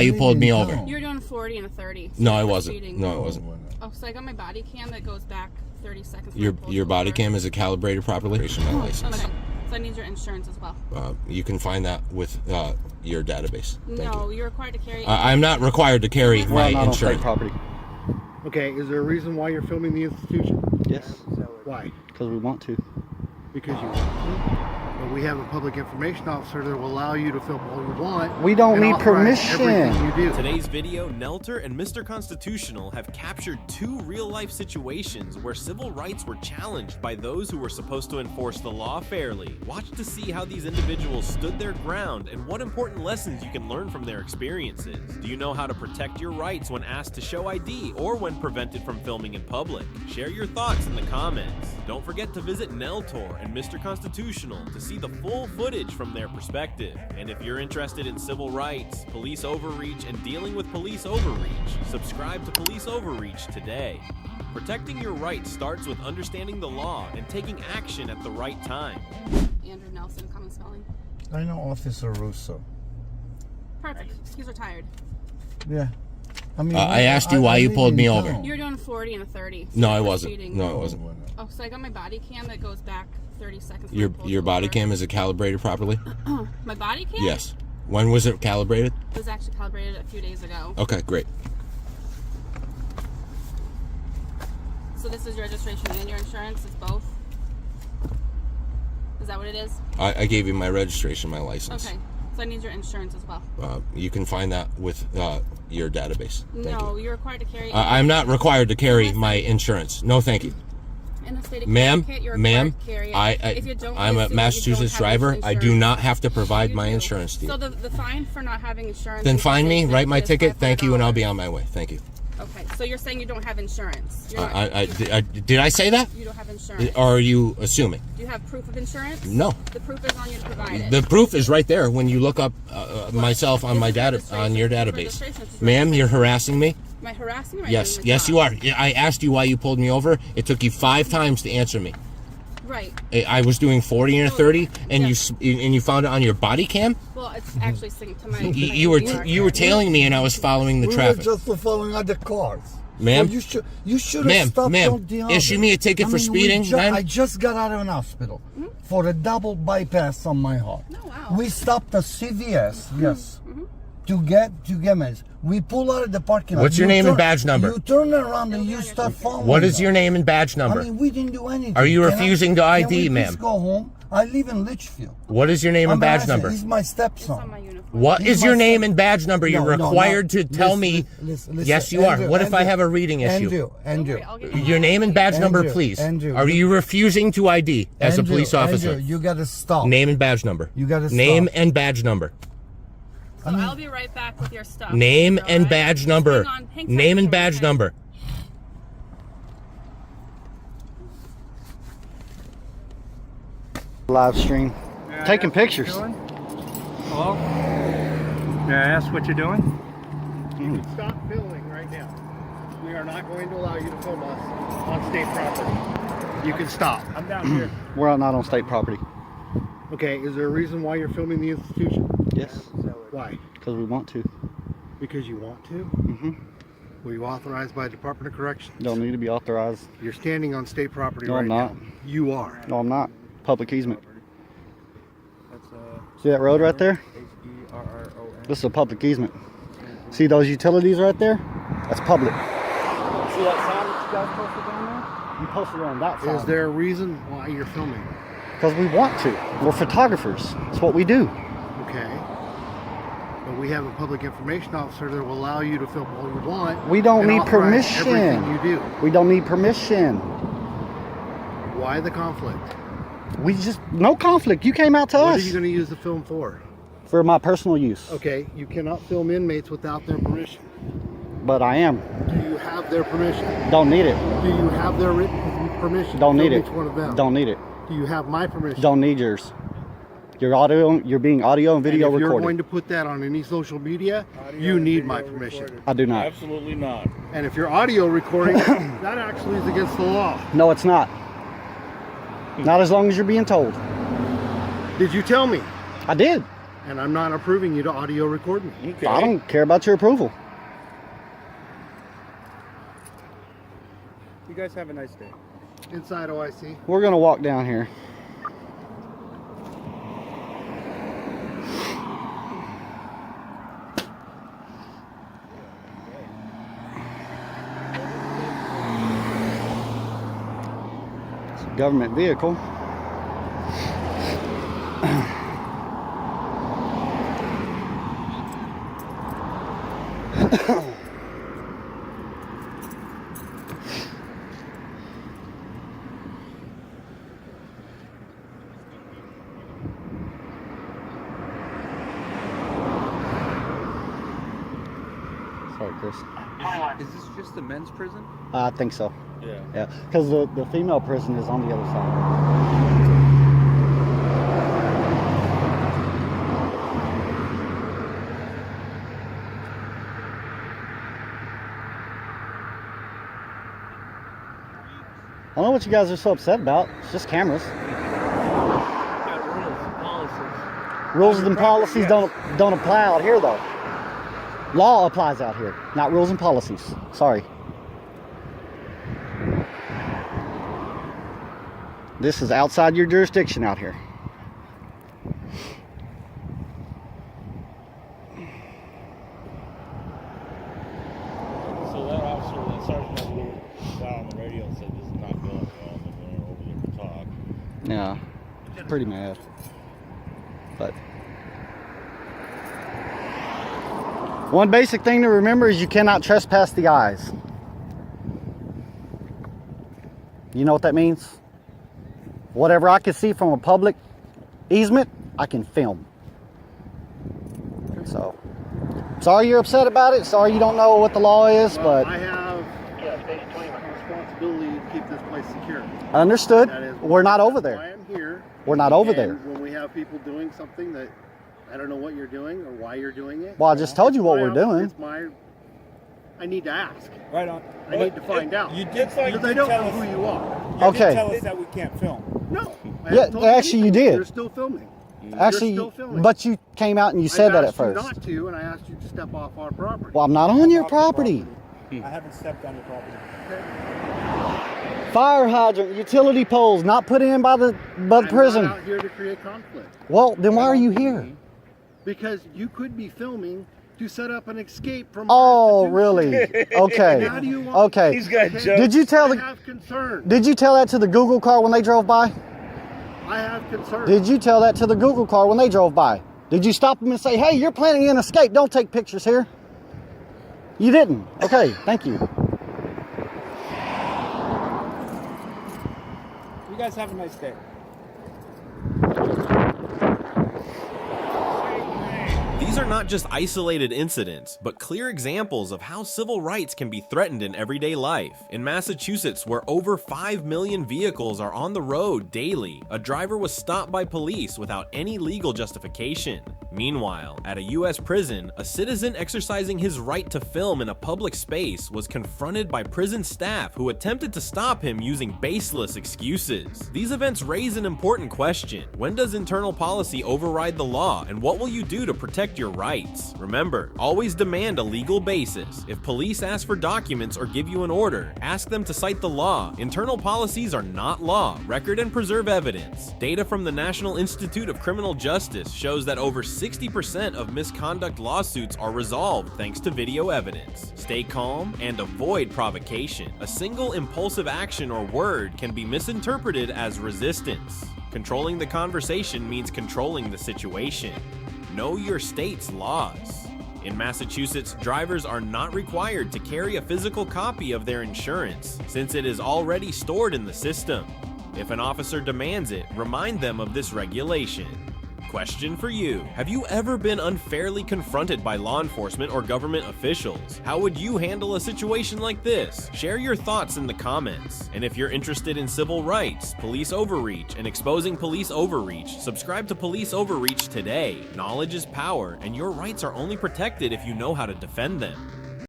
You pulled me over. You were doing 40 and a 30. So No, I wasn't. No, I wasn't. Oh, so I got my body cam that goes back 30 seconds. Your body cam, is it calibrated properly? My license. Okay. So I need your insurance as well. You can find that with your database. No, you're required to carry. I'm not required to carry my insurance. Property. Okay, is there a reason why you're filming the institution? Yes. Why? Because we want to. Because you want to. But we have a public information officer that will allow you to film all you want. We don't need permission. Everything you do. Today's video, Nelter and Mr. Constitutional have captured two real-life situations where civil rights were challenged by those who were supposed to enforce the law fairly. Watch to see how these individuals stood their ground and what important lessons you can learn from their experiences. Do you know how to protect your rights when asked to show ID or when prevented from filming in public? Share your thoughts in the comments. Don't forget to visit Neltor and Mr. Constitutional to see the full footage from their perspective. And if you're interested in civil rights, police overreach, and dealing with police overreach, subscribe to Police Overreach today. Protecting your rights starts with understanding the law and taking action at the right time. Andrew Nelson, common spelling. I know Officer Russo. Perfect. He's retired. Yeah. I mean, I asked you why you pulled me over. You were doing 40 and a 30. So No, I wasn't. No, I wasn't. Oh, so I got my body cam that goes back 30 seconds. Your body cam, is it calibrated properly? My body cam? Yes. When was it calibrated? It was actually calibrated a few days ago. Okay, great. So this is your registration and your insurance? It's both? Is that what it is? I gave you my registration, my license. Okay. So I need your insurance as well. You can find that with your database. No, you're required to carry. I'm not required to carry my insurance. No, thank you. In the state of Ma'am, Connecticut, you're required to carry it. If you don't I'm a assume Massachusetts you don't have driver. I do insurance. not have to provide You my do. insurance to you. So the fine for not having insurance. Then is find me, $6.50 write my is ticket, thank you, and I'll be $500. on my way. Thank you. Okay, so you're saying you don't have insurance? You're Did I say that? You don't have insurance. Or are you assuming? Do you have proof of insurance? No. The proof is on you to provide it. The proof is right there when you look up myself on my on your database. Ma'am, you're harassing me? Am I harassing you? Yes, yes, you are. I asked you why you pulled me over. It took you 5 times to answer me. Right. I was doing 40 and a 30, and you found it on your body cam. Well, it's actually synced to my. You were tailing me, and I was following the traffic. We were just following other cars. Ma'am, So you should have stopped. Ma'am, issue me a ticket for speeding. Then I just got out of an hospital for a double bypass on my heart. Oh, wow. We stopped at CVS, yes, to get meds. We pull out of the parking lot. What's your name and badge number? You turn around and you start following. What is your name and badge number? I mean, we didn't do anything. Are you refusing to ID, can we ma'am? please go home. I live in Litchfield. What is your name and badge number? He's my It's on my stepson. uniform. What is your name and badge number? You're No, required to tell me. Listen, Yes, you are. Andrew, What if I Andrew, have a reading issue? Andrew. I'll get you. Your name and badge number, Andrew, please. Andrew, Are you refusing to ID as a police officer? Andrew, you gotta stop. Name and badge number. You gotta stop. Name and badge number. So I'll be right back with your stuff. Name All and right? badge number. Hang on, hang tight, Name and hang badge tight. number. Live stream. Taking pictures. Hello? May I ask what you're doing? Stop filming right now. We are not going to allow you to film us on state property. You can stop. I'm down here. We're not on state property. Okay, is there a reason why you're filming the institution? Yes. Why? Because we want to. Because you want to? Mm-hmm. Were you authorized by the Department of Corrections? Don't need to be authorized. You're standing on state property No, right I'm not. now. You are. No, I'm not. Public easement. See that road right there? This is a public easement. See those utilities right there? That's public. See that sign that you guys posted down there? You posted it on that side. Is there a reason why you're filming? Because we want to. We're photographers. It's what we do. Okay. But we have a public information officer that will allow you to film all you want. We don't and need authorize permission. Everything you do. We don't need permission. Why the conflict? We just, no conflict. You came out to What us. are you going to use the film for? For my personal use. Okay, you cannot film inmates without their permission. But I am. Do you have their permission? Don't need it. Do you have their written permission? Don't to need film it. Each one of them? Don't need it. Do you have my permission? Don't need yours. You're being audio and video and if recorded. you're going to put that on any social media, you need my permission. I do not. Absolutely not. And if you're audio recording, that actually is against the law. No, it's not. Not as long as you're being told. Did you tell me? I did. And I'm not approving you to audio record me. Okay. I don't care about your approval. You guys have a nice day. Inside OIC. We're gonna walk down here. It's a government vehicle. Sorry, Chris. Is this just the men's prison? I think so. Yeah. Yeah, because the female prison is on the other side. I don't know what you guys are so upset about. It's just cameras. Rules and policies don't apply out here, though. Law applies out here, not rules and policies. Sorry. This is outside your jurisdiction out here. So that officer, that sergeant had to go down on the radio and said this is not going well, and then went over there to talk. Yeah, pretty mad. But one basic thing to remember is you cannot trespass the eyes. You know what that means? Whatever I can see from a public easement, I can film. So, sorry you're upset about it. Sorry you don't know what the law is, Well, but I have responsibility to keep this place secure. understood. That is We're not over why there. I'm here. We're not over And there. when we have people doing something that I don't know what you're doing or why you're doing it. Well, I just told you what my- we're doing. It's my. I need to ask. Right on. I need to find out. You did Because I don't know who you are. Okay. tell us that we can't film. No. I Yeah, haven't told actually, you anything. did. You're still filming. Actually, still filming. but you came out and you said that at I've asked you first. not to, and I asked you to step off our property. Well, I'm not on your property. I haven't stepped on your property. Fire hydrant, utility poles, not put in by the I'm prison. not out here to create conflict Well, then why are you here? because you could be filming to set up an escape from. Oh, restitution. really? Okay. How do you want? Okay. He's got jokes. Did you tell I the have concern. Did you tell that to the Google car when they drove by? I have concern. Did you tell that to the Google car when they drove by? Did you stop them and say, "Hey, you're planning an escape. Don't take pictures here"? You didn't. Okay, thank you. You guys have a nice day. These are not just isolated incidents, but clear examples of how civil rights can be threatened in everyday life. In Massachusetts, where over 5 million vehicles are on the road daily, a driver was stopped by police without any legal justification. Meanwhile, at a US prison, a citizen exercising his right to film in a public space was confronted by prison staff who attempted to stop him using baseless excuses. These events raise an important question. When does internal policy override the law, and what will you do to protect your rights? Remember, always demand a legal basis. If police ask for documents or give you an order, ask them to cite the law. Internal policies are not law. Record and preserve evidence. Data from the National Institute of Criminal Justice shows that over 60% of misconduct lawsuits are resolved thanks to video evidence. Stay calm and avoid provocation. A single impulsive action or word can be misinterpreted as resistance. Controlling the conversation means controlling the situation. Know your state's laws. In Massachusetts, drivers are not required to carry a physical copy of their insurance, since it is already stored in the system. If an officer demands it, remind them of this regulation. Question for you. Have you ever been unfairly confronted by law enforcement or government officials? How would you handle a situation like this? Share your thoughts in the comments. And if you're interested in civil rights, police overreach, and exposing police overreach, subscribe to Police Overreach today. Knowledge is power, and your rights are only protected if you know how to defend them.